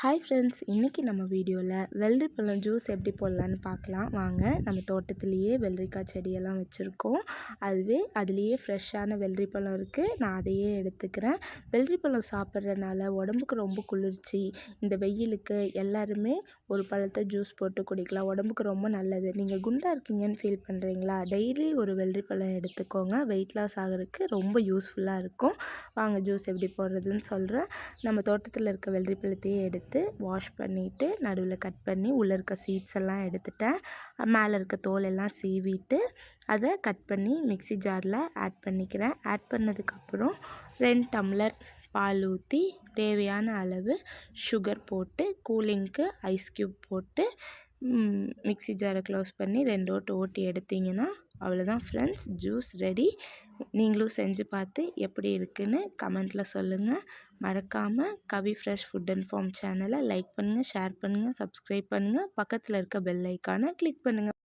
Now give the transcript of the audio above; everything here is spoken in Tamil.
ஹாய் ஃப்ரெண்ட்ஸ், இன்றைக்கி நம்ம வீடியோவில் வெள்ளரி பழம் ஜூஸ் எப்படி போடலான்னு பார்க்கலாம் வாங்க. நம்ம தோட்டத்திலேயே வெள்ளரிக்காய் செடியெல்லாம் வச்சுருக்கோம். அதுலேயே ஃப்ரெஷ்ஷான வெள்ளரி பழம் இருக்குது. நான் அதையே எடுத்துக்கிறேன். வெள்ளரி பழம் சாப்பிட்றதுனால உடம்புக்கு ரொம்ப குளிர்ச்சி. இந்த வெயிலுக்கு எல்லாருமே ஒரு பழத்தை ஜூஸ் போட்டு குடிக்கலாம். உடம்புக்கு ரொம்ப நல்லது. நீங்கள் குண்டாக இருக்கீங்கன்னு ஃபீல் பண்ணுறீங்களா? டெய்லி ஒரு வெள்ளரி பழம் எடுத்துக்கோங்க. வெயிட் லாஸ் ஆகிறதுக்கு ரொம்ப யூஸ்ஃபுல்லாக இருக்கும். வாங்க ஜூஸ் எப்படி போடுறதுன்னு சொல்கிறேன். நம்ம தோட்டத்தில் இருக்க வெள்ளரி பழத்தையே எடுத்து வாஷ் பண்ணிவிட்டு நடுவில் கட் பண்ணி உள்ளே இருக்க சீட்ஸ் எல்லாம் எடுத்துட்டேன். மேலே இருக்க தோல் எல்லாம் சீவிட்டு அதை கட் பண்ணி மிக்ஸி ஜாரில் ஆட் பண்ணிக்கிறேன். ஆட் பண்ணதுக்கப்புறம் 2 டம்ளர் பால் ஊற்றி தேவையான அளவு சுகர் போட்டு கூலிங்க்கு ஐஸ் க்யூப் போட்டு மிக்ஸி ஜாரை க்ளோஸ் பண்ணி 2 ஓட்டு ஓட்டி எடுத்திங்கன்னா அவ்வளோதான் ஃப்ரெண்ட்ஸ், ஜூஸ் ரெடி. நீங்களும் செஞ்சு பார்த்து எப்படி இருக்குன்னு கமெண்ட்டில் சொல்லுங்கள். மறக்காமல் கவி ஃப்ரெஷ் ஃபுட் அண்ட் ஃபார்ம் சேனலை லைக் பண்ணுங்கள், ஷேர் பண்ணுங்கள், சப்ஸ்கிரைப் பண்ணுங்கள். பக்கத்தில் இருக்க பெல் ஐக்கானை கிளிக் பண்ணுங்கள்.